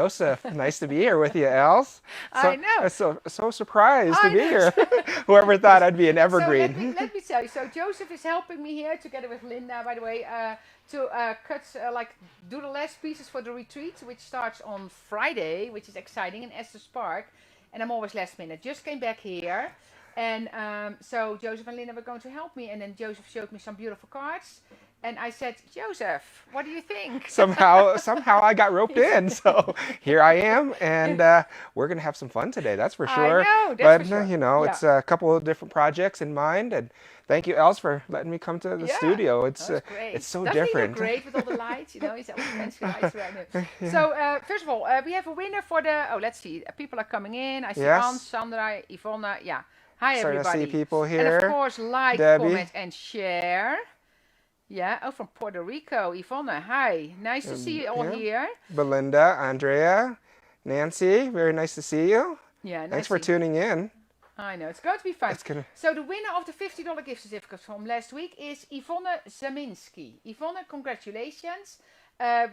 Joseph. Nice to be here with you, Els. I know. So surprised to I be know. here. Whoever thought Yes. I'd be an So evergreen. let me tell you. So Joseph is helping me here together with Linda, by the way, to cut do the last pieces for the retreat, which starts on Friday, which is exciting in Estes Park. And I'm always last minute. Just came back here, and so Joseph and Linda were going to help me, and then Joseph showed me some beautiful cards, and I said, Joseph, what do you think? Somehow I got roped He's- in. So here I am, and we're gonna have some fun today. That's for I sure. know, that's for But sure. Yeah. it's a couple of different projects in mind, and thank you, Els, for letting me come to the Yeah, studio. that's great. It's so Doesn't he look different. great with all the lights? You know, he's all fancy lights around him. So, first of all, we have a winner for the. Oh, let's see. People are coming in. I see Anne, Yes, Sandra, Yvonne. Yeah. Hi, starting to see everybody. people And of here. course, like, Debbie comment, and share. Yeah. Oh, from Puerto Rico. Yvonne, hi. Nice to see and you all yeah, here. Belinda, Andrea, Nancy. Very nice to see you. Yeah, Thanks nice for to see you. tuning in. I know, it's going to be fun. It's gonna. So the winner of the $50 gift certificate from last week is Yvonne Zaminski. Yvonne, congratulations.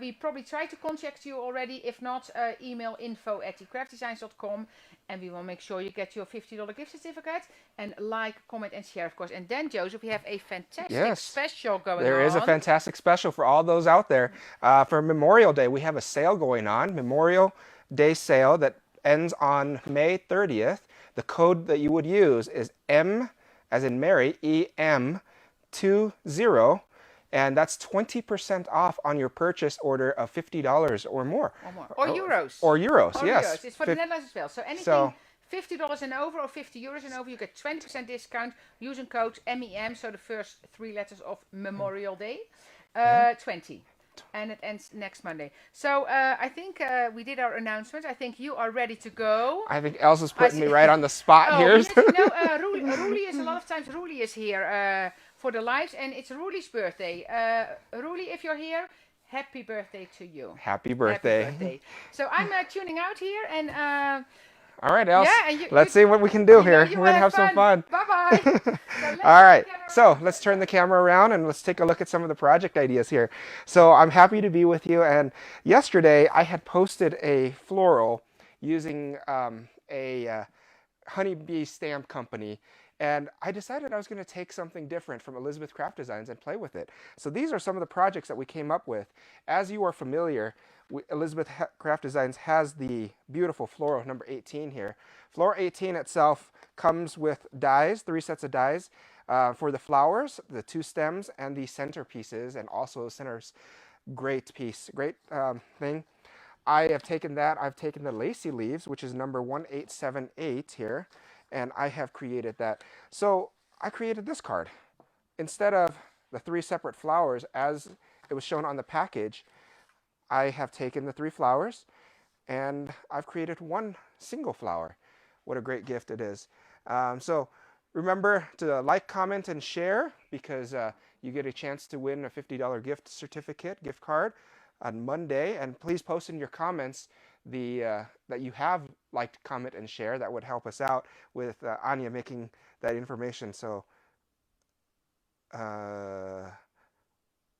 We probably tried to contact you already. If not, email info@ecraftdesigns.com, and we will make sure you get your $50 gift certificate. And like, comment, and share, of course. And then, Joseph, we have a fantastic Yes. special going There is a on. fantastic special for all those out there. For Memorial Day, we have a sale going on, Memorial Day sale that ends on May 30th. The code that you would use is M, as in Mary, EM20, and that's 20% off on your purchase order of $50 or more. Or more. Or euros. Or euros, Or yes. euros. It's for the Netherlands as well. So anything So, $50 and over or €50 and over, you get 20% discount using code MEM, so the first three letters of Memorial Day, 20. And it ends next Monday. So I think we did our announcement. I think you are ready to go. I think Elsa's I putting me see. right on the spot Oh, here. Roelie is a lot of times. Roelie is here for the lives, and it's Roelie's birthday. Roelie, if you're here, happy birthday to you. Happy Happy birthday. birthday. So I'm tuning out here, and All right, Els. yeah, and Let's see what we can do here. you We're will going to have some fun. Bye bye. So let's All right, get our- so let's turn the camera around and let's take a look at some of the project ideas here. So I'm happy to be with you, and yesterday I had posted a floral using a honeybee stamp company, and I decided I was going to take something different from Elizabeth Craft Designs and play with it. So these are some of the projects that we came up with. As you are familiar, Elizabeth Craft Designs has the beautiful floral number 18 here. Floral 18 itself comes with dies, 3 sets of dies for the flowers, the 2 stems, and the centerpieces, and also the center's great piece, great thing. I have taken that, I've taken the lacy leaves, which is number 1878 here, and I have created that. So I created this card. Instead of the 3 separate flowers as it was shown on the package, I have taken the 3 flowers and I've created one single flower. What a great gift it is. So remember to like, comment, and share, because you get a chance to win a $50 gift card on Monday. And please post in your comments that you have liked, comment, and share. That would help us out with Anya making that information. So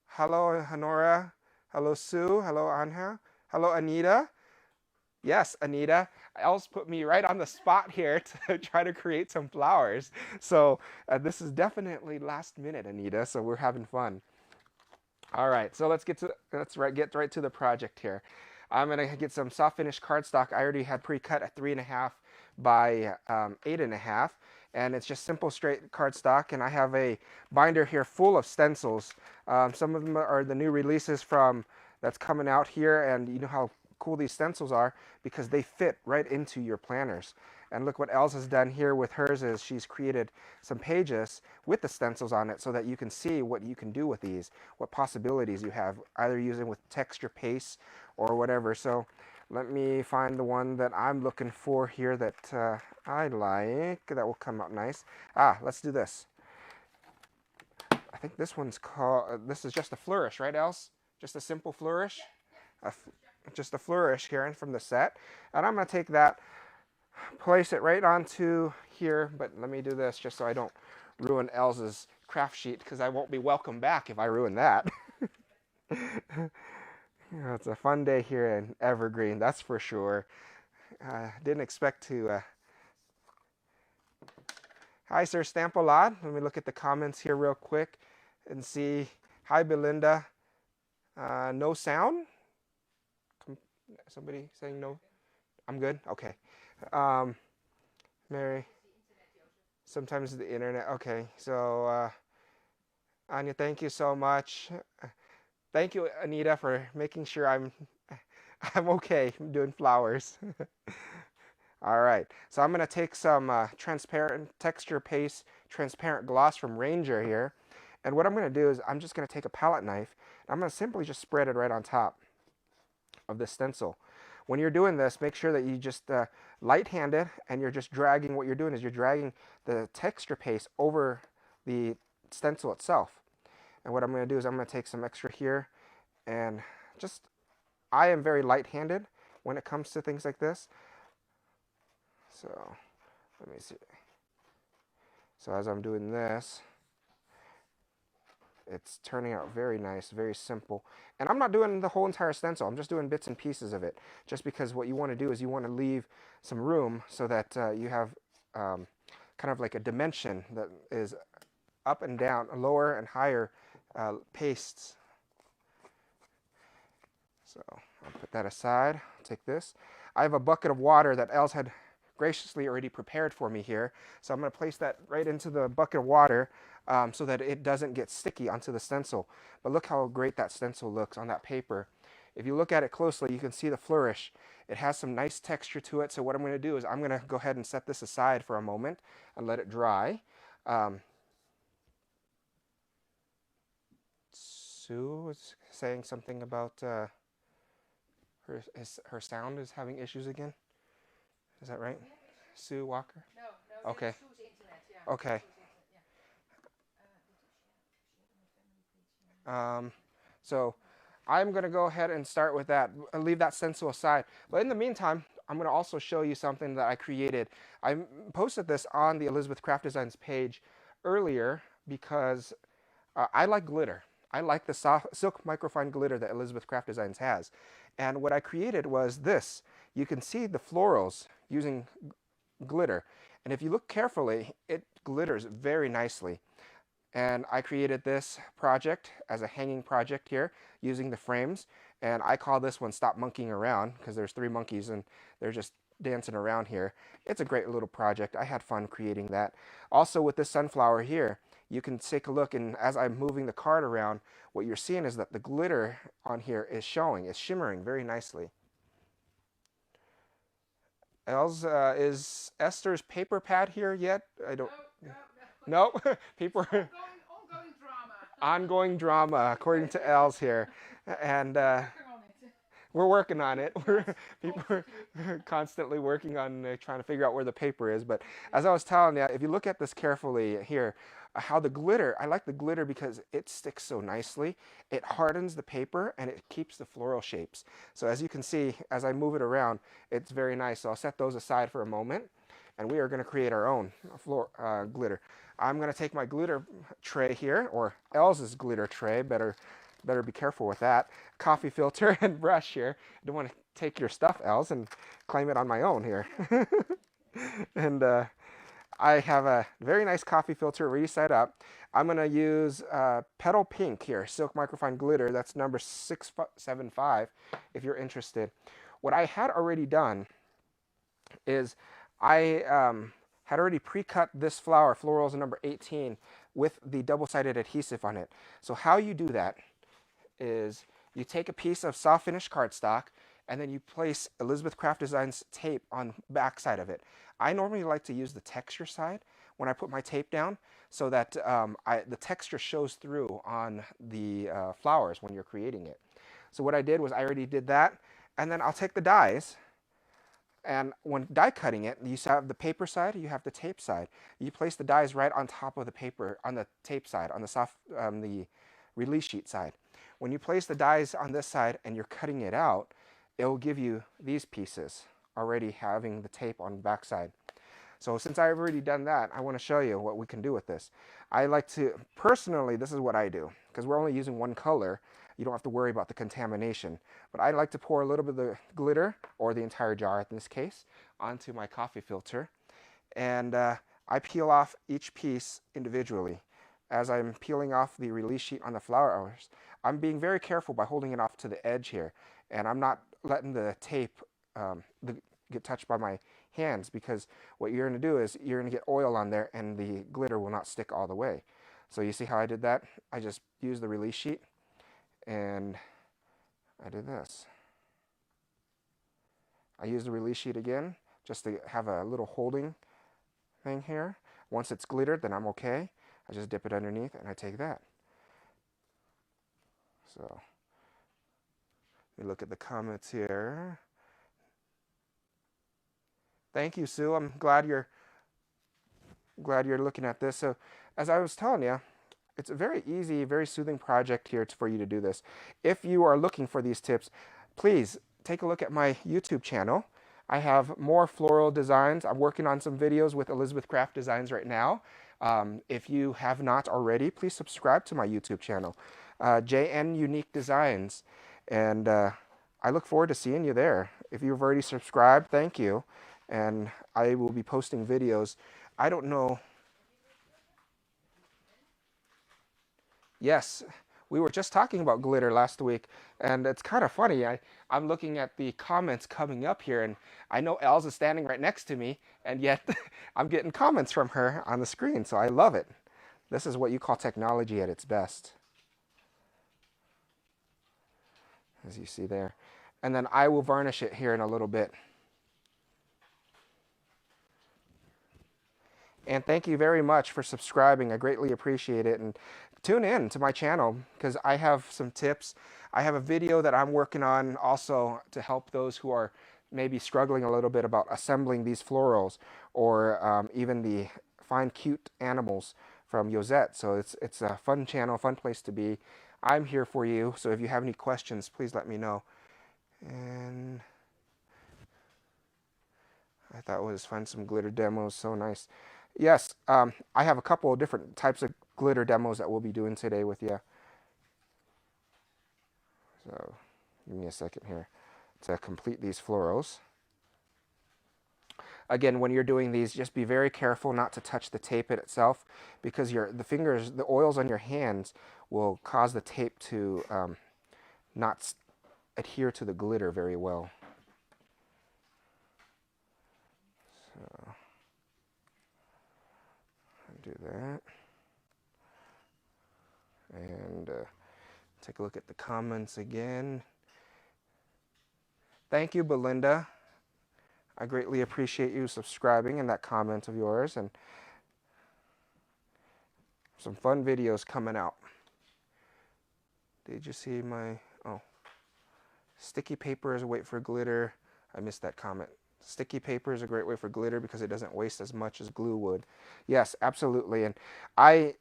hello, Honora. Hello, Sue. Hello, Anja. Hello, Anita. Yes, Anita. Els put me right on the spot here to try to create some flowers. So this is definitely last minute, Anita. So we're having fun. All right. So let's get right to the project here. I'm gonna get some soft finish cardstock. I already had pre-cut at 3.5 by 8.5. And it's just simple straight cardstock, and I have a binder here full of stencils. Some of them are the new releases from that's coming out here, and you know how cool these stencils are because they fit right into your planners. And look what Els has done here with hers is she's created some pages with the stencils on it so that you can see what you can do with these, what possibilities you have, either using with texture paste or whatever. So let me find the one that I'm looking for here that I like. That will come out nice. Let's do this. I think this one's called, this is just a flourish, right, Els? Just a simple flourish? Just a flourish, Karen, from the set. And I'm going to take that, place it right onto here, but let me do this just so I don't ruin Elsa's craft sheet, because I won't be welcome back if I ruin that. Yeah, it's a fun day here in Evergreen, that's for sure. Didn't expect to. Hi, Sir Stamp a lot. Let me look at the comments here real quick and see. Hi, Belinda. No sound? Somebody saying no? I'm good? Okay. Um, Mary, sometimes the internet. Okay, so Anya, thank you so much. Thank you, Anita, for making sure I'm okay. I'm doing flowers. All right, so I'm gonna take some transparent texture paste, transparent gloss from Ranger here, and what I'm gonna do is I'm just gonna take a palette knife and I'm gonna simply just spread it right on top of the stencil. When you're doing this, make sure that you just light-handed and you're just dragging. What you're doing is you're dragging the texture paste over the stencil itself. And what I'm going to do is I'm going to take some extra here and just, I am very light-handed when it comes to things like this. So let me see. So as I'm doing this, it's turning out very nice, very simple. And I'm not doing the whole entire stencil. I'm just doing bits and pieces of it. Just because what you want to do is you want to leave some room so that you have kind of like a dimension that is up and down, lower and higher pastes. So I'll put that aside. I'll take this. I have a bucket of water that Els had graciously already prepared for me here. So I'm going to place that right into the bucket of water so that it doesn't get sticky onto the stencil. But look how great that stencil looks on that paper. If you look at it closely, you can see the flourish. It has some nice texture to it. So what I'm going to do is I'm going to go ahead and set this aside for a moment and let it dry. Sue was saying something about her sound is having issues again. Is that right? Sue Walker? No, okay. Sue's internet, yeah. Okay. So I'm going to go ahead and start with that. I'll leave that stencil aside. But in the meantime, I'm going to also show you something that I created. I posted this on the Elizabeth Craft Designs page earlier because I like glitter. I like the silk microfine glitter that Elizabeth Craft Designs has. And what I created was this. You can see the florals using glitter. And if you look carefully, it glitters very nicely. And I created this project as a hanging project here using the frames. And I call this one Stop Monkeying Around because there's 3 monkeys and they're just dancing around here. It's a great little project. I had fun creating that. Also with this sunflower here, you can take a look, and as I'm moving the card around, what you're seeing is that the glitter on here is showing, is shimmering very nicely. Els, is Esther's paper pad here yet? I don't. No. People. Ongoing drama. Ongoing drama, according to Els here, and we're working on it. People are constantly working on trying to figure out where the paper is. But as I was telling you, if you look at this carefully here, how the glitter, I like the glitter because it sticks so nicely. It hardens the paper and it keeps the floral shapes. So as you can see, as I move it around, it's very nice. So I'll set those aside for a moment. And we are going to create our own glitter. I'm going to take my glitter tray here, or Elsa's glitter tray. Better be careful with that. Coffee filter and brush here. I don't want to take your stuff, Els, and claim it on my own here. And I have a very nice coffee filter already set up. I'm going to use Petal Pink here, Silk Microfine Glitter. That's number 675 if you're interested. What I had already done is I had already pre-cut this flower, florals number 18, with the double-sided adhesive on it. So how you do that is you take a piece of soft finish cardstock and then you place Elizabeth Craft Designs tape on the back side of it. I normally like to use the texture side when I put my tape down so that the texture shows through on the flowers when you're creating it. So what I did was I already did that, and then I'll take the dies. And when die cutting it, you have the paper side, you have the tape side. You place the dies right on top of the paper, on the tape side, on the release sheet side. When you place the dies on this side and you're cutting it out, it will give you these pieces already having the tape on the back side. So since I've already done that, I want to show you what we can do with this. I like to, personally, this is what I do, because we're only using one color. you don't have to worry about the contamination. But I like to pour a little bit of the glitter, or the entire jar in this case, onto my coffee filter. And I peel off each piece individually. As I'm peeling off the release sheet on the flowers, I'm being very careful by holding it off to the edge here. And I'm not letting the tape get touched by my hands, because what you're going to do is you're going to get oil on there and the glitter will not stick all the way. So you see how I did that? I just used the release sheet and I did this. I used the release sheet again just to have a little holding thing here. Once it's glittered, then I'm okay. I just dip it underneath and I take that. So let me look at the comments here. Thank you, Sue. I'm glad you're looking at this. So as I was telling you, it's a very easy, very soothing project here for you to do this. If you are looking for these tips, please take a look at my YouTube channel. I have more floral designs. I'm working on some videos with Elizabeth Craft Designs right now. If you have not already, please subscribe to my YouTube channel, JN Unique Designs. And I look forward to seeing you there. If you've already subscribed, thank you. And I will be posting videos. I don't know. Yes, we were just talking about glitter last week, and it's kind of funny. I'm looking at the comments coming up here, and I know Elle's standing right next to me, and yet I'm getting comments from her on the screen, so I love it. This is what you call technology at its best, as you see there. And then I will varnish it here in a little bit. And thank you very much for subscribing. I greatly appreciate it. And tune in to my channel, because I have some tips. I have a video that I'm working on also to help those who are maybe struggling a little bit about assembling these florals, or even the Find Cute Animals from Yosette. So it's a fun channel, fun place to be. I'm here for you. So if you have any questions, please let me know. And I thought it was fun, some glitter demos, so nice. Yes, I have a couple of different types of glitter demos that we'll be doing today with you. So give me a second here to complete these florals. Again, when you're doing these, just be very careful not to touch the tape itself, because the oils on your hands will cause the tape to not adhere to the glitter very well. So do that. And take a look at the comments again. Thank you, Belinda. I greatly appreciate you subscribing and that comment of yours, and some fun videos coming out. Did you see my, sticky paper is a way for glitter. I missed that comment. Sticky paper is a great way for glitter because it doesn't waste as much as glue would. Yes, absolutely. And I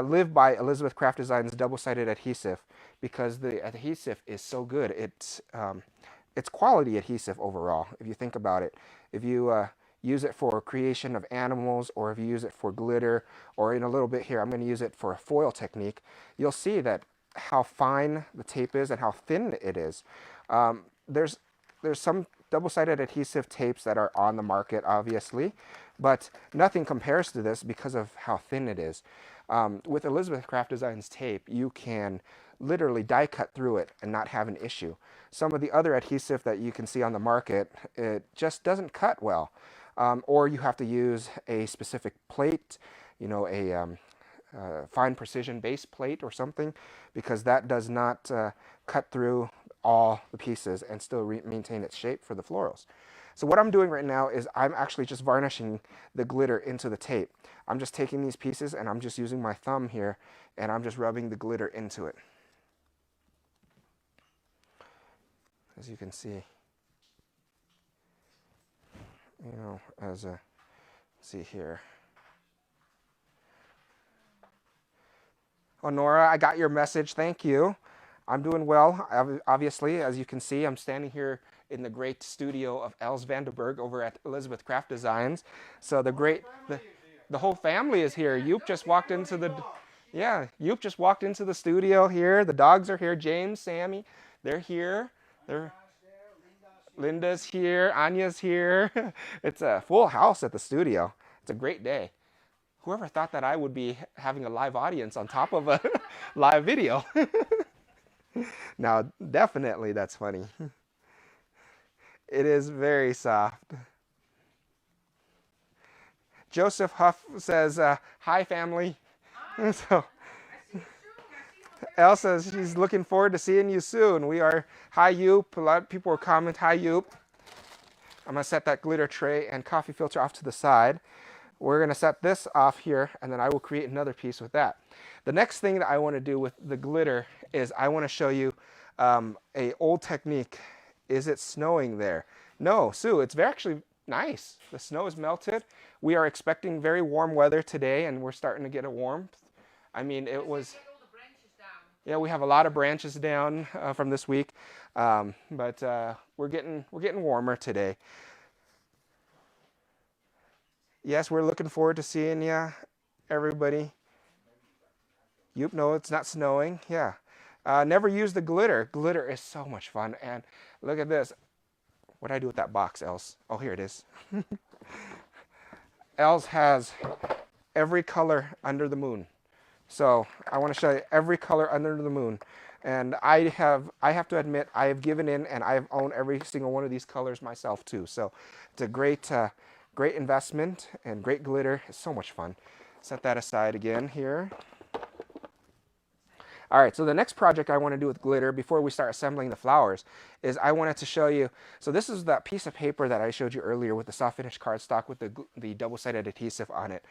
live by Elizabeth Craft Design's double-sided adhesive, because the adhesive is so good. It's quality adhesive overall, if you think about it. If you use it for creation of animals, or if you use it for glitter, or in a little bit here, I'm going to use it for a foil technique, you'll see that how fine the tape is and how thin it is. There's some double-sided adhesive tapes that are on the market, obviously, but nothing compares to this because of how thin it is. With Elizabeth Craft Designs tape, you can literally die cut through it and not have an issue. Some of the other adhesive that you can see on the market, it just doesn't cut well. Or you have to use a specific plate, a fine precision base plate or something, because that does not cut through all the pieces and still maintain its shape for the florals. So what I'm doing right now is I'm actually just varnishing the glitter into the tape. I'm just taking these pieces and I'm just using my thumb here, and I'm just rubbing the glitter into it. As you can see, let's see here. Oh, Nora, I got your message. Thank you. I'm doing well. Obviously, as you can see, I'm standing here in the great studio of Els Vandenberg over at Elizabeth Craft Designs. So the whole family is here. You just walked into the Yeah, Yoop just walked into the studio here. The dogs are here. James, Sammy, they're here. They're Linda's here. Anya's here. It's a full house at the studio. It's a great day. Whoever thought that I would be having a live audience on top of a live video? Now, definitely that's funny. It is very soft. Joseph Huff says, hi, family. So, Elle says she's looking forward to seeing you soon. We are, hi, Yoop. A lot of people will comment, hi, Yoop. I'm going to set that glitter tray and coffee filter off to the side. We're going to set this off here, and then I will create another piece with that. The next thing that I want to do with the glitter is I want to show you a old technique. Is it snowing there? No, Sue, it's actually nice. The snow is melted. We are expecting very warm weather today, and we're starting to get a warmth. I mean, it was... Yeah, we have a lot of branches down from this week, but we're getting warmer today. Yes, we're looking forward to seeing you, everybody. Yep, no, it's not snowing. Yeah. Never use the glitter. Glitter is so much fun. And look at this. What do I do with that box, Els? Oh, here it is. Els has every color under the moon. So I want to show you every color under the moon. And I have to admit, I have given in and I have owned every single one of these colors myself too. So it's a great investment and great glitter. It's so much fun. Set that aside again here. All right, so the next project I want to do with glitter before we start assembling the flowers is I wanted to show you, so this is that piece of paper that I showed you earlier with the soft finish cardstock with the double-sided adhesive on it.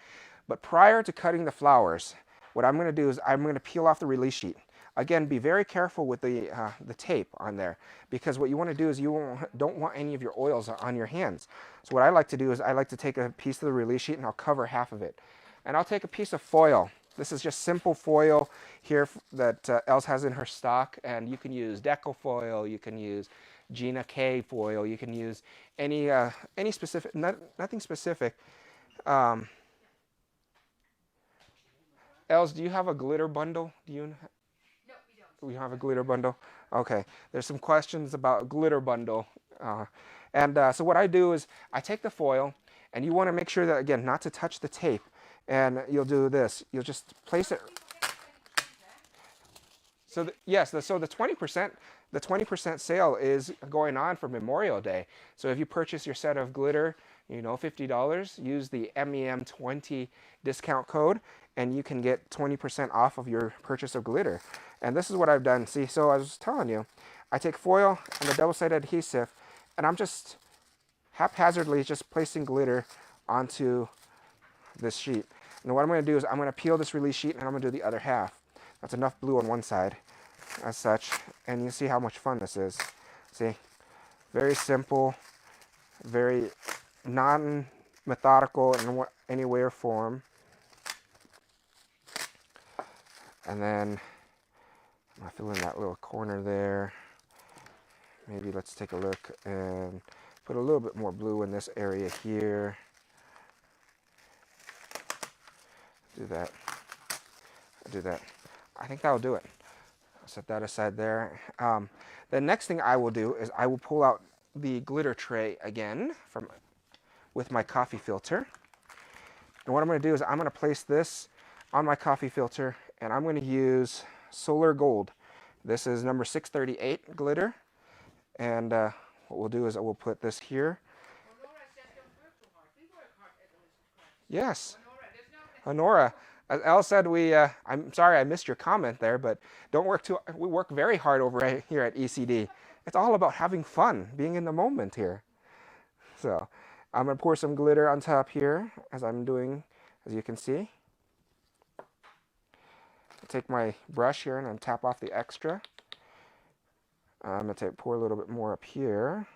But prior to cutting the flowers, what I'm going to do is I'm going to peel off the release sheet. Again, be very careful with the tape on there, because what you want to do is you don't want any of your oils on your hands. So what I like to do is I like to take a piece of the release sheet and I'll cover half of it. And I'll take a piece of foil. This is just simple foil here that Els has in her stock, and you can use Deco foil, you can use Gina K foil, you can use any specific, nothing specific. Els, do you have a glitter bundle? Do you? No, we don't. We have a glitter bundle? Okay. There's some questions about glitter bundle. So what I do is I take the foil, and you want to make sure that, again, not to touch the tape. And you'll do this. You'll just place it. So yes, so the 20% sale is going on for Memorial Day. So if you purchase your set of glitter, $50, use the MEM20 discount code, and you can get 20% off of your purchase of glitter. And this is what I've done. See, so I was telling you, I take foil and the double-sided adhesive, and I'm just haphazardly just placing glitter onto this sheet. And what I'm going to do is I'm going to peel this release sheet, and I'm going to do the other half. That's enough blue on one side, as such. And you see how much fun this is. See, very simple, very non-methodical in any way or form. And then I'm going to fill in that little corner there. Maybe let's take a look and put a little bit more blue in this area here. Do that. Do that. I think that'll do it. I'll set that aside there. The next thing I will do is I will pull out the glitter tray again with my coffee filter. And what I'm going to do is I'm going to place this on my coffee filter, and I'm going to use Solar Gold. This is number 638 glitter. And what we'll do is I will put this here. Yes. Honora, as Elle said, I'm sorry I missed your comment there, but we work very hard over here at ECD. It's all about having fun, being in the moment here. So I'm going to pour some glitter on top here, as I'm doing, as you can see. I'll take my brush here and I'll tap off the extra. I'm going to pour a little bit more up here.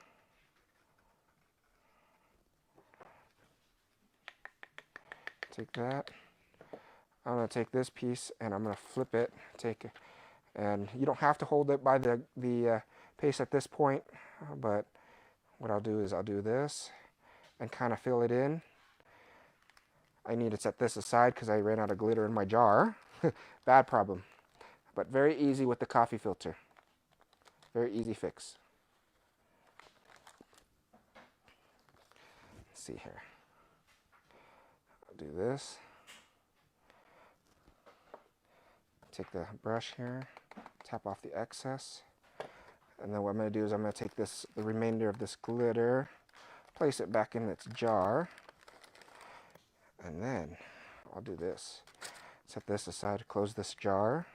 Take that. I'm going to take this piece and I'm going to flip it. And you don't have to hold it by the paste at this point, but what I'll do is I'll do this and kind of fill it in. I need to set this aside because I ran out of glitter in my jar. Bad problem, but very easy with the coffee filter. Very easy fix. Let's see here. I'll do this. Take the brush here, tap off the excess, and then what I'm going to do is I'm going to take the remainder of this glitter, place it back in its jar, and then I'll do this. Set this aside, close this jar.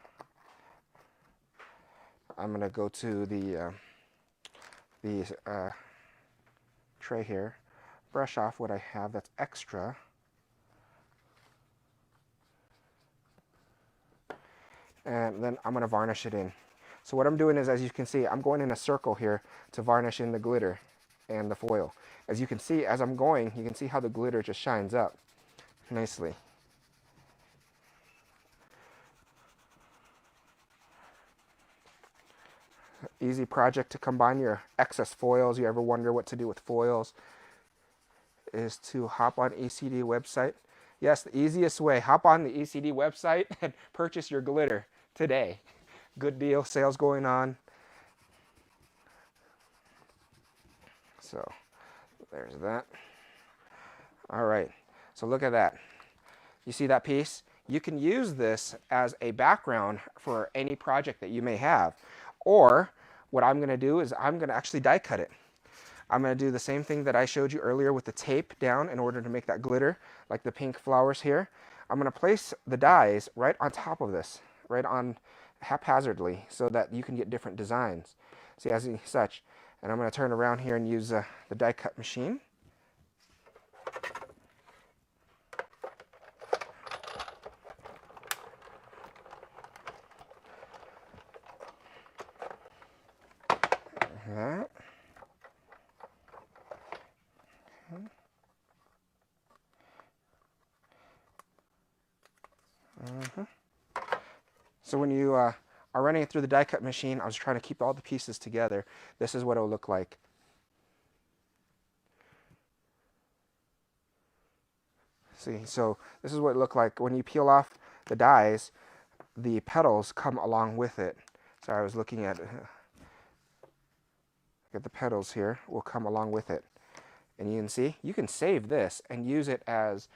I'm going to go to the tray here, brush off what I have that's extra, and then I'm going to varnish it in. So what I'm doing is, as you can see, I'm going in a circle here to varnish in the glitter and the foil. As you can see, as I'm going, you can see how the glitter just shines up nicely. Easy project to combine your excess foils. You ever wonder what to do with foils? Is to hop on ECD website. Yes, the easiest way, hop on the ECD website and purchase your glitter today. Good deal, sales going on. So there's that. All right, so look at that. You see that piece? You can use this as a background for any project that you may have. Or what I'm going to do is I'm going to actually die cut it. I'm going to do the same thing that I showed you earlier with the tape down in order to make that glitter, like the pink flowers here. I'm going to place the dies right on top of this, right on haphazardly, so that you can get different designs. See, as such. And I'm going to turn around here and use the die cut machine. That. So when you are running it through the die cut machine, I was trying to keep all the pieces together. This is what it will look like. See, so this is what it looked like. When you peel off the dies, the petals come along with it. Sorry, I was looking at the petals here will come along with it. And you can see, you can save this and use it as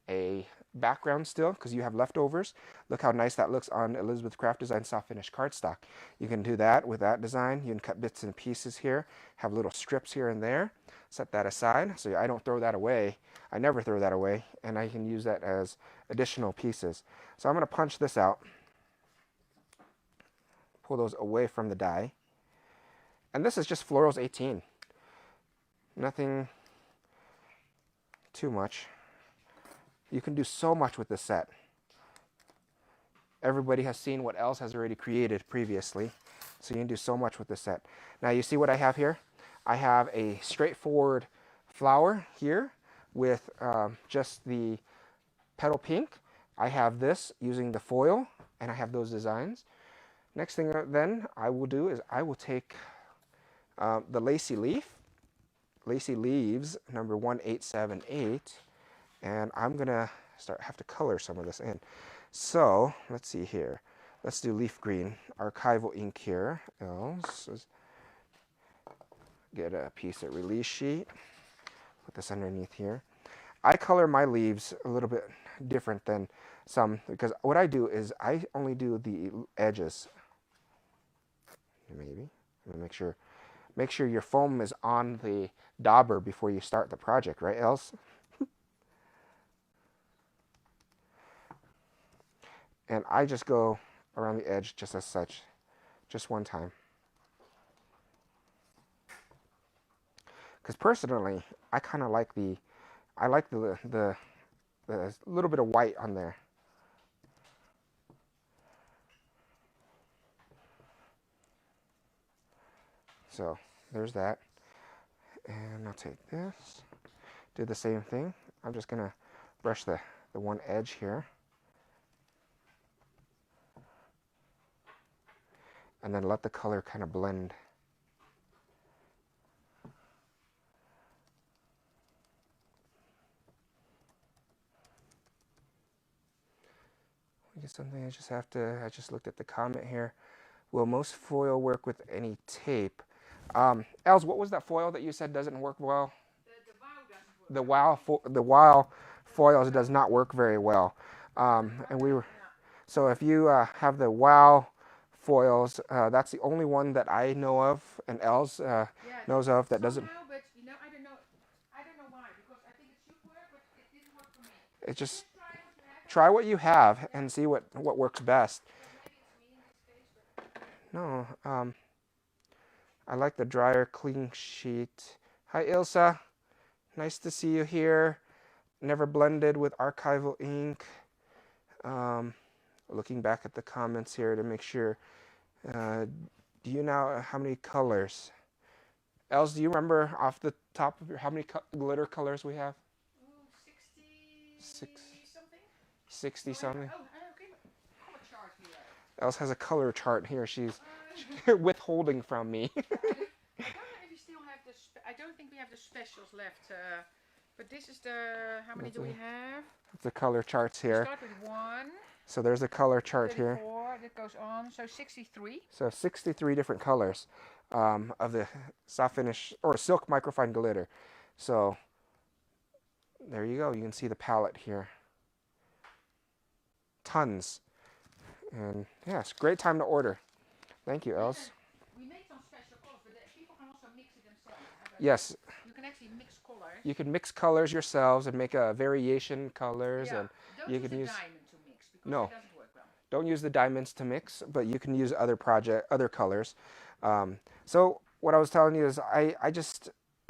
a background still because you have leftovers. Look how nice that looks on Elizabeth Craft Design soft finish cardstock. You can do that with that design. You can cut bits and pieces here, have little strips here and there. Set that aside so I don't throw that away. I never throw that away, and I can use that as additional pieces. So I'm going to punch this out, pull those away from the die. And this is just Florals 18. Nothing too much. You can do so much with this set. Everybody has seen what else has already created previously. So you can do so much with this set. Now you see what I have here? I have a straightforward flower here with just the petal pink. I have this using the foil, and I have those designs. Next thing then I will do is I will take the Lacy Leaves number 1878, and I'm gonna have to color some of this in. So let's see here. Let's do leaf green archival ink here. Get a piece of release sheet. Put this underneath here. I color my leaves a little bit different than some because what I do is I only do the edges. Maybe make sure your foam is on the dauber before you start the project, right, Els? And I just go around the edge just as such, just one time. Because personally, I kind of like the little bit of white on there. So there's that. And I'll take this, do the same thing. I'm just gonna brush the one edge here. And then let the color kind of blend. I guess something I just have to, I just looked at the comment here. Will most foil work with any tape? Els, what was that foil that you said doesn't work well? The wow doesn't work. The wow foils does not work very well. And we were, Yeah. so if you have the wow foils, that's the only one that I know of, and Els Yeah, knows of that doesn't. somehow, but you know, I don't know why, because I think it should work, but it didn't work for me. It So just just try what you have, try what you have yeah, and see what works best. because maybe it's me in this case, but No, I like the dryer clean sheet. Hi, Ilsa. Nice to see you here. Never blended with archival ink. Um, Looking back at the comments here to make sure. Uh, do you know how many colors? Els, do you remember off the top of your how many glitter colors we have? ooh, 60 Six, something. 60 So I have, something. okay, color chart here. Els has a color chart here. She's I withholding from me. don't know if you still have the. I don't think we have the specials left. But this is the. How many do we have? The color charts We here. start with 1, So there's a color chart here. 34. That goes on. So 63. So 63 different colors of the soft finish or silk microfine glitter. So there you go. You can see the palette here. Tons. And yes, great time to order. Thank you, Els. We made some special colors, but people can also mix it themselves. Yes, You can actually mix colors. you can mix colors yourselves and make a variation colors, Yeah. and Don't you use can a use. diamond to mix because No, it doesn't work well. don't use the diamonds to mix, but you can use other colors. So what I was telling you is I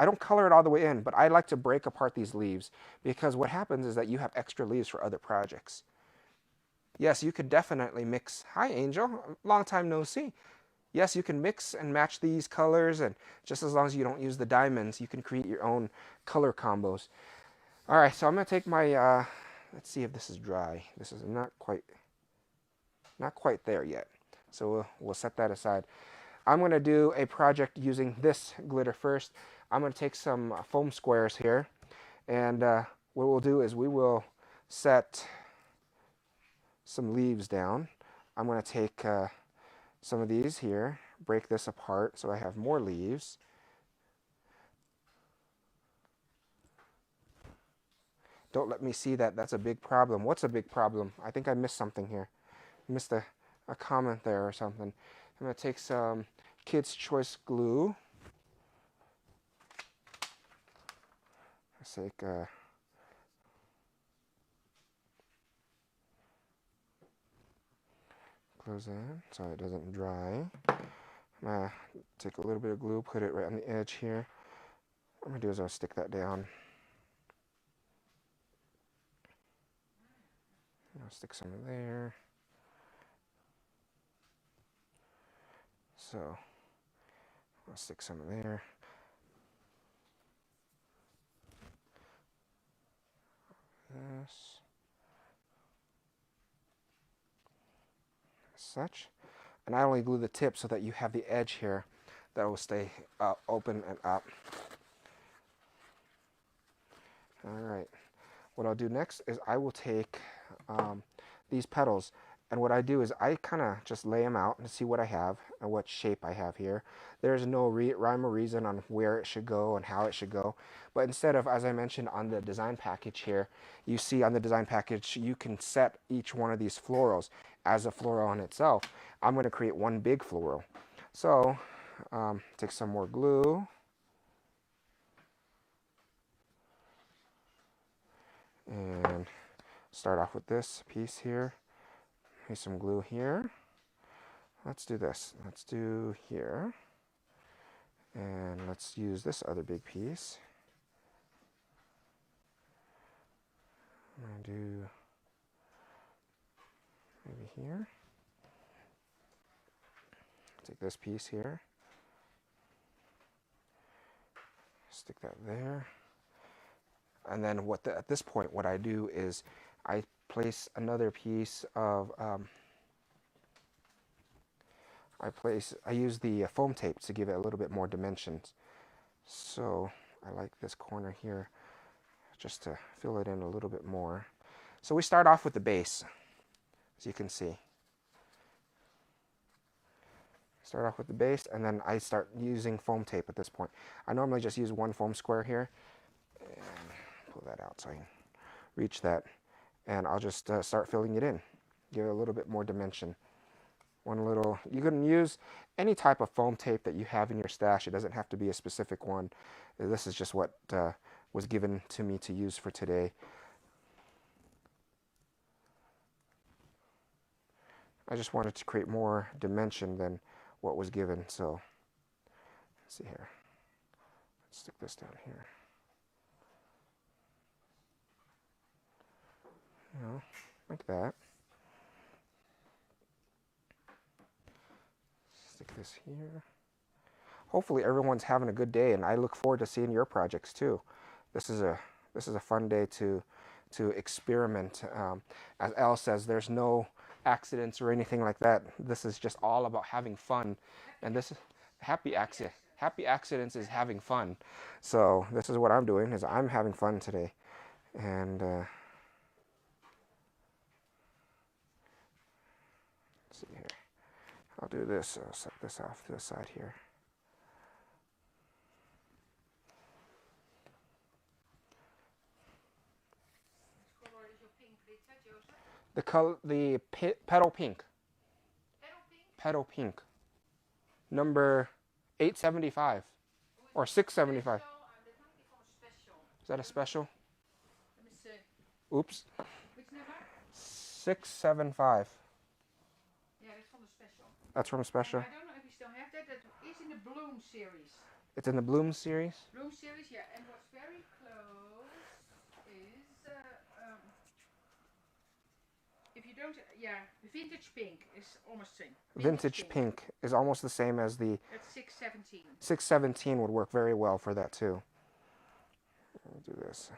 don't color it all the way in, but I like to break apart these leaves because what happens is that you have extra leaves for other projects. Yes, you could definitely mix. Hi, Angel. Long time no see. Yes, you can mix and match these colors, and just as long as you don't use the diamonds, you can create your own color combos. All right, so I'm gonna take my. Let's see if this is dry. This is not quite there yet. So we'll set that aside. I'm gonna do a project using this glitter first. I'm gonna take some foam squares here, and what we'll do is we will set some leaves down. I'm going to take some of these here, break this apart so I have more leaves. Don't let me see that. That's a big problem. What's a big problem? I think I missed something here. I missed a comment there or something. I'm going to take some Kids' Choice glue. Let's take close that so it doesn't dry. I'm going to take a little bit of glue, put it right on the edge here. What I'm going to do is I'll stick that down. I'll stick some in there. So I'll stick some in there. This. As such. And I only glue the tip so that you have the edge here that will stay open and up. All right. What I'll do next is I will take these petals, and what I do is I kind of just lay them out and see what I have and what shape I have here. There's no rhyme or reason on where it should go and how it should go, but instead of, as I mentioned on the design package here, you see on the design package you can set each one of these florals as a floral on itself. I'm going to create one big floral. So take some more glue. And start off with this piece here. Here's some glue here. Let's do this. Let's do here. And let's use this other big piece. I'm going to do maybe here. Take this piece here. Stick that there. And then at this point, what I do is I place another piece of, I use the foam tape to give it a little bit more dimensions. So I like this corner here just to fill it in a little bit more. So we start off with the base. as you can see. Start off with the base, and then I start using foam tape at this point. I normally just use one foam square here, and pull that out so I can reach that, and I'll just start filling it in. Give it a little bit more dimension. You can use any type of foam tape that you have in your stash. It doesn't have to be a specific one. This is just what was given to me to use for today. I just wanted to create more dimension than what was given, so let's see here. Let's stick this down here. You know, like that. Stick this here. Hopefully everyone's having a good day, and I look forward to seeing your projects too. This is a fun day to experiment. As Elle says, there's no accidents or anything like that. This is just all about having fun, and this is happy accident. Happy accidents is having fun. So this is what I'm doing, is I'm having fun today, and let's see here. I'll do this. I'll set this off to the side here. What color is your pink glitter, Joseph? The petal pink. Petal pink? Petal pink. Number 875 or 675. Is that a special? Let me see. Oops. Which number? 675. Yeah, that's from the special. That's from a special. I don't know if you still have that. That is in the Bloom series. It's in the Bloom series. Bloom series, yeah. And what's very close is if you don't, yeah, the vintage pink is almost same. Vintage pink is almost the same as the. That's 617. 617 would work very well for that too. I'll do this.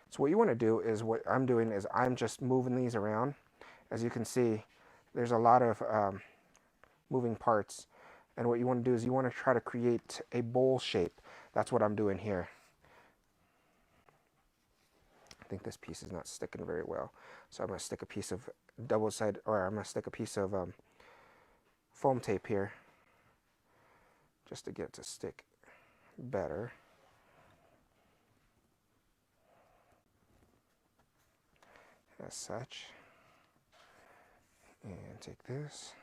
So what you want to do is, what I'm doing is I'm just moving these around. As you can see, there's a lot of moving parts. And what you want to do is you want to try to create a bowl shape. That's what I'm doing here. I think this piece is not sticking very well. So I'm going to stick a piece of I'm going to stick a piece of foam tape here, just to get it to stick better. As such. And take this.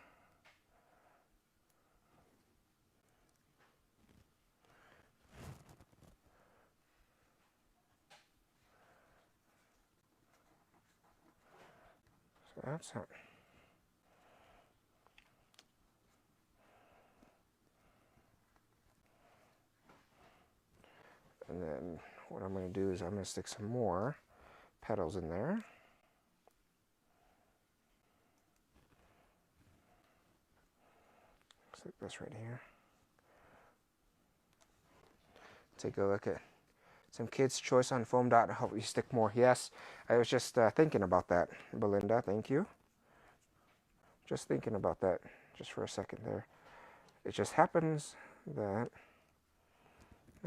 So that's it. And then what I'm going to do is I'm going to stick some more petals in there. Stick this right here. Take a look at some Kids' Choice on foam dot to help you stick more. Yes, I was just thinking about that, Belinda. Thank you. Just thinking about that just for a second there. It just happens that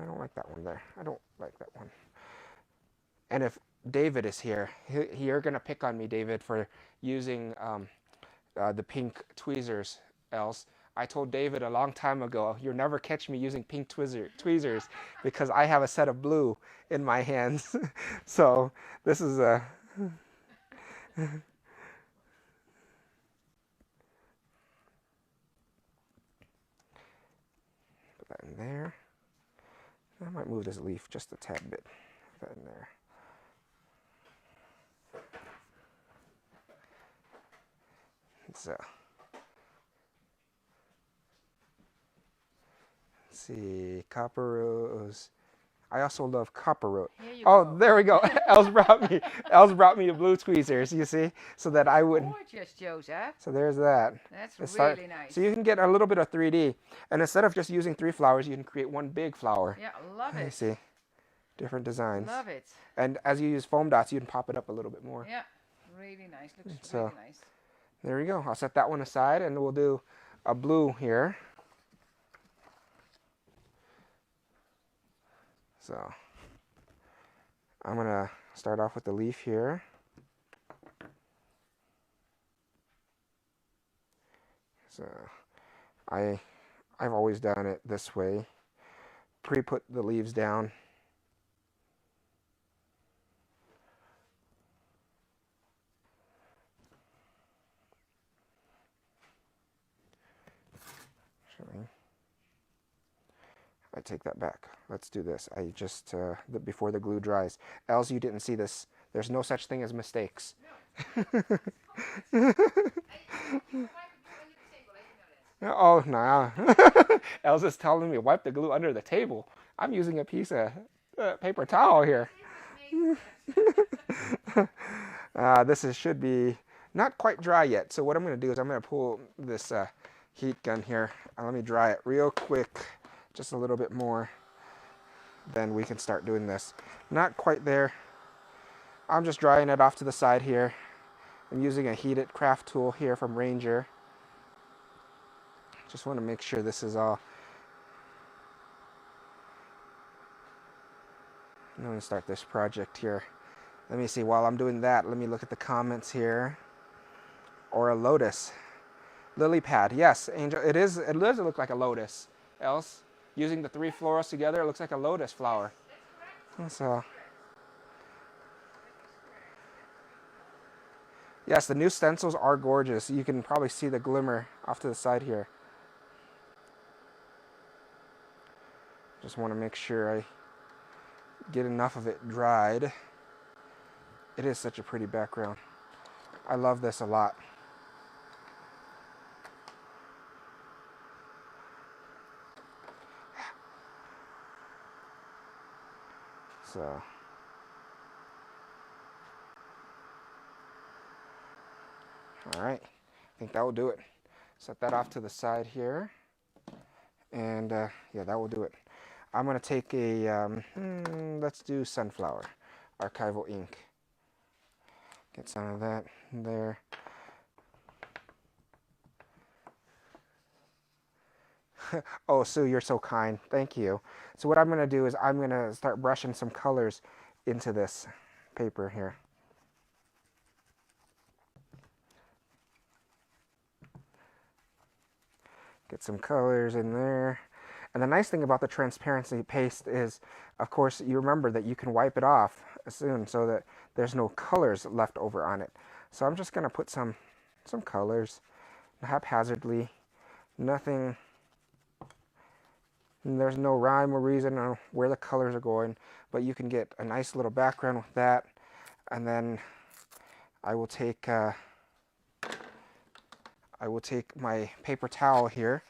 I don't like that one there. I don't like that one. And if David is here, you're going to pick on me, David, for using the pink tweezers, else. I told David a long time ago, you'll never catch me using pink tweezers because I have a set of blue in my hands. So this is a... Put that in there. I might move this leaf just a tad bit. Put that in there. So, let's see, copper rose. I also love copper rose. Oh, there we go. Els brought me the blue tweezers, you see, so that I wouldn't. Gorgeous, Joseph. So there's that. That's really nice. So you can get a little bit of 3D, and instead of just using 3 flowers, you can create one big flower. Yeah, love it. You see, different designs. Love it. And as you use foam dots, you can pop it up a little bit more. Yeah, really nice. Looks really nice. There we go. I'll set that one aside, and we'll do a blue here. So I'm going to start off with the leaf here. So I've always done it this way. Pre-put the leaves down. I take that back. Let's do this. I just, before the glue dries. Els, you didn't see this. There's no such thing as mistakes. Oh, nah. Els is telling me wipe the glue under the table. I'm using a piece of paper towel here. Should be not quite dry yet. So what I'm going to do is I'm going to pull this heat gun here. Let me dry it real quick. Just a little bit more. Then we can start doing this. Not quite there. I'm just drying it off to the side here. I'm using a heated craft tool here from Ranger. Just want to make sure this is all. I'm going to start this project here. Let me see, while I'm doing that, let me look at the comments here. Or a lotus. Lily pad, yes, Angel, it does look like a lotus. Else, using the 3 florals together, it looks like a lotus flower. So, yes, the new stencils are gorgeous. You can probably see the glimmer off to the side here. Just want to make sure I get enough of it dried. It is such a pretty background. I love this a lot. So, all right, I think that will do it. Set that off to the side here. And yeah, that will do it. I'm going to take a, let's do sunflower, archival ink. Get some of that there. Oh, Sue, you're so kind. Thank you. So what I'm going to do is I'm going to start brushing some colors into this paper here. Get some colors in there. And the nice thing about the transparency paste is, of course, you remember that you can wipe it off soon so that there's no colors left over on it. So I'm just going to put some colors haphazardly. Nothing, there's no rhyme or reason on where the colors are going, but you can get a nice little background with that. And then I will take my paper towel here,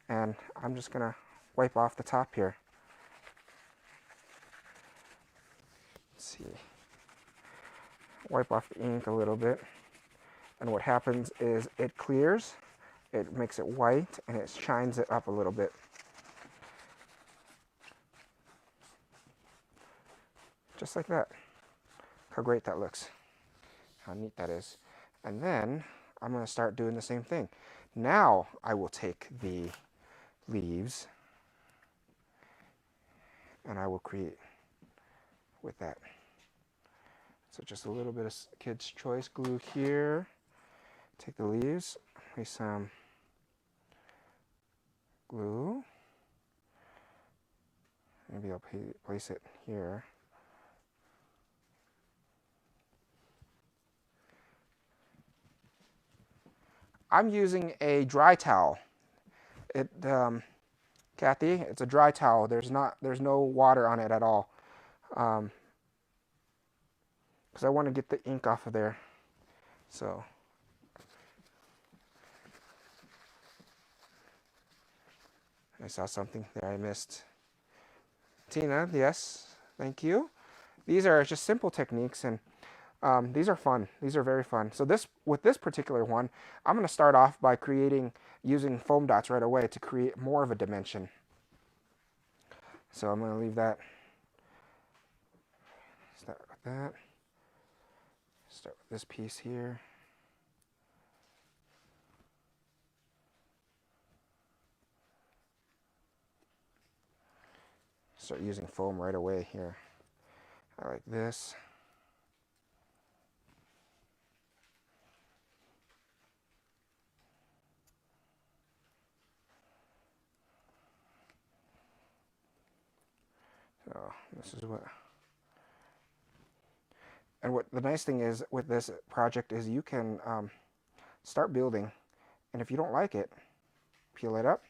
and I'm just going to wipe off the top here. Let's see. Wipe off the ink a little bit. And what happens is it clears, it makes it white, and it shines it up a little bit. Just like that. How great that looks. How neat that is. And then I'm going to start doing the same thing. Now I will take the leaves and I will create with that. So just a little bit of Kids' Choice glue here. Take the leaves, place some glue. Maybe I'll place it here. I'm using a dry towel. Kathy, it's a dry towel. There's no water on it at all. Because I want to get the ink off of there. So I saw something there I missed. Tina, yes, thank you. These are just simple techniques, and these are fun. These are very fun. So with this particular one, I'm going to start off by using foam dots right away to create more of a dimension. So I'm going to leave that. Start with that. Start with this piece here. Start using foam right away here. I like this. So this is what, and what the nice thing is with this project is you can start building, and if you don't like it, peel it up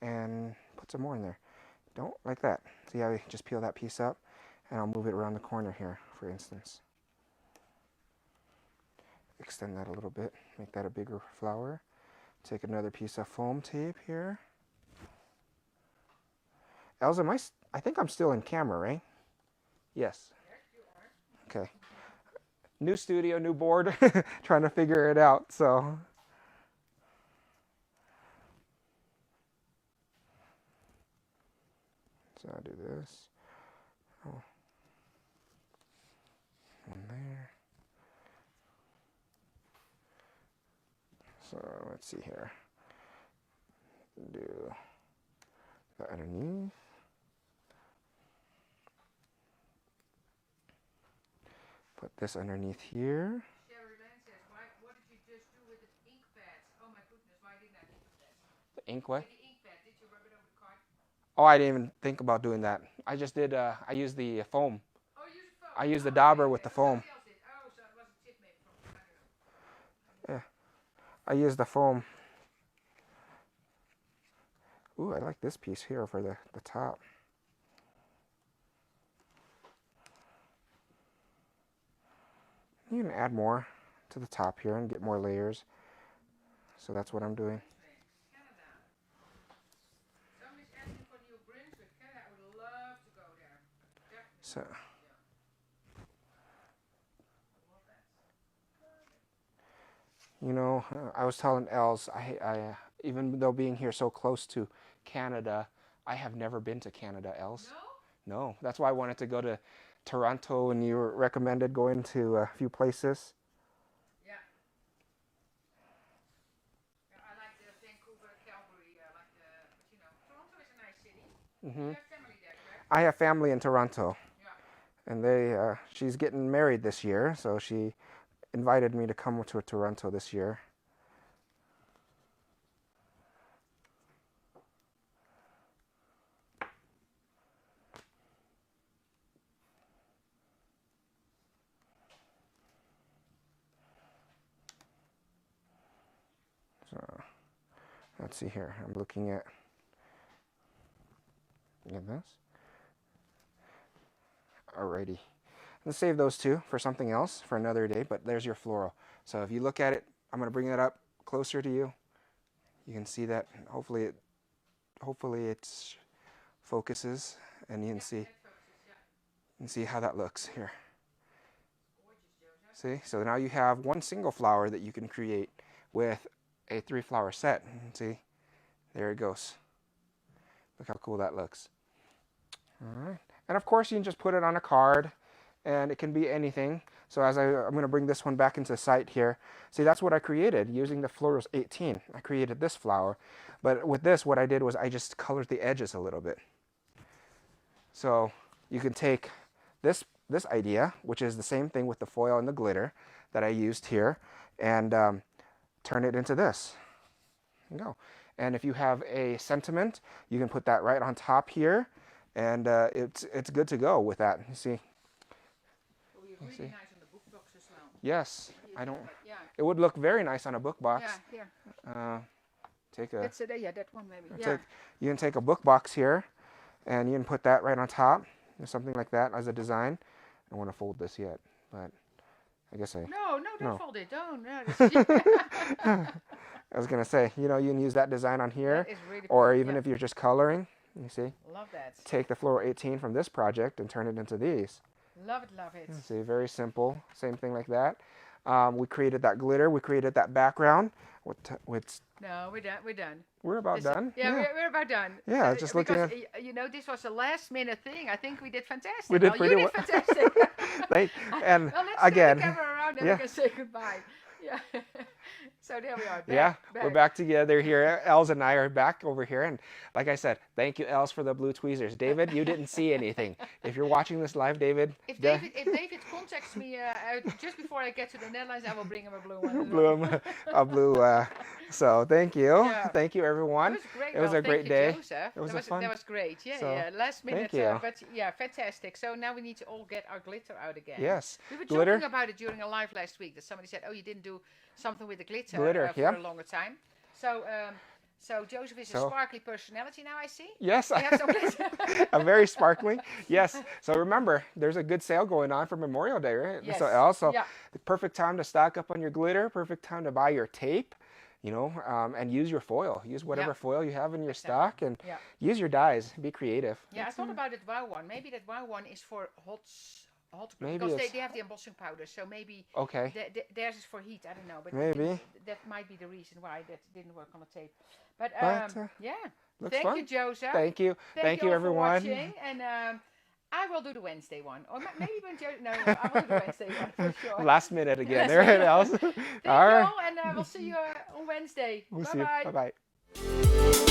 and put some more in there. Don't like that. See how I just peel that piece up, and I'll move it around the corner here, for instance. Extend that a little bit, make that a bigger flower. Take another piece of foam tape here. Elsa, I think I'm still in camera, right? Yes. Yes, you are. Okay. New studio, new board, trying to figure it out, so. So I'll do this. Oh. One there. So let's see here. Do that underneath. Put this underneath here. Sherry Lynn says, what did you just do with the ink pads? Oh my goodness, why didn't I think of that? The ink what? With the ink pad, did you rub it over the card? Oh, I didn't even think about doing that. I just did, I used the foam. Oh, you used foam? I used the dauber with the foam. Somebody else did. Oh, so it was a tip maybe from, I don't know. Yeah, I used the foam. Ooh, I like this piece here for the top. You can add more to the top here and get more layers. So that's what I'm doing. Canada. Somebody's asking for New Brunswick, Canada. I would love to go there. Definitely. So, you know, I was telling Els, I even though being here so close to Canada, I have never been to Canada, Els. No? No, that's why I wanted to go to Toronto, and you recommended going to a few places. Yeah. I like the Vancouver, Calgary. But you know, Toronto is a nice city. Mm-hmm. You have family there, correct? I have family in Toronto, Yeah. and she's getting married this year, so she invited me to come to Toronto this year. So let's see here. I'm looking at this. Alrighty. Let's save those two for something else for another day, but there's your floral. So if you look at it, I'm going to bring that up closer to you. You can see that. Hopefully it focuses, and you can see how that looks here. See? So now you have one single flower that you can create with a 3-flower set. See? There it goes. Look how cool that looks. All right. And of course you can just put it on a card, and it can be anything. So as I'm going to bring this one back into sight here. See, that's what I created using the Florals 18. I created this flower. But with this, what I did was I just colored the edges a little bit. So you can take this idea, which is the same thing with the foil and the glitter that I used here, and turn it into this. There you go. And if you have a sentiment, you can put that right on top here, and it's good to go with that. You see? Really nice on the book box as well. Yes, I don't. Yeah. It would look very nice on a book box. Yeah, here. Take a. That's it. Yeah, that one maybe. You can take a book box here, and you can put that right on top, or something like that as a design. I don't want to fold this yet, but I guess I. No, don't fold it. Don't. No, I was gonna say, you know, you can use that design on here, that is really or cool, even if you're just coloring. You see? Love that. Take the Floral 18 from this project and turn it into these. Love it, love it. See, very simple. Same thing like that. We created that glitter. We created that background. No, we're done. We're done. We're about done. Yeah, we're about done. Yeah, just looking at. You know, this was a last minute thing. I think we did fantastic. We did pretty well. You did fantastic. And well, let's again, turn the camera around and we can say goodbye. Yeah. So there we are. Yeah, we're back together here. Els and I are back over here. And like I said, thank you, Els, for the blue tweezers. David, you didn't see anything. If you're watching this live, David. If David contacts me just before I get to the Netherlands, I will bring him a blue one. A blue. So thank you. Yeah. Thank you, everyone. It was great. It was a great day. Joseph. It was fun. That was great. Yeah, So, yeah. Last minute, thank you. but yeah, fantastic. So now we need to all get our glitter out again. Yes. We were Glitter. talking about it during a live last week. That somebody said, "Oh, you didn't do something with the glitter, for yeah. a longer time." So Joseph is a sparkly personality now. I see. Yes. You have some glitter. A very sparkling. Yes. So remember, there's a good sale going on for Memorial Day, right? Yes. So also, Yeah. the perfect time to stock up on your glitter. Perfect time to buy your tape. And use your foil. Use whatever foil you have in your stock, and use your dyes. Be creative. Yeah, I thought about that wow one. Maybe that wow one is for hot Maybe because it's- they have the embossing powder. So maybe Okay. theirs is for heat. I don't know, but Maybe. that might be the reason why that didn't work on the tape. But yeah. Looks Thank fun. you, Joseph. Thank you. Thank you, all everyone. for watching. And I will do the Wednesday one, or maybe when Joseph. No, I will do the Wednesday one for sure. Last minute again. There it is. Thank All you right. all, and we'll see you on Wednesday. We'll Bye see you. bye. Bye bye.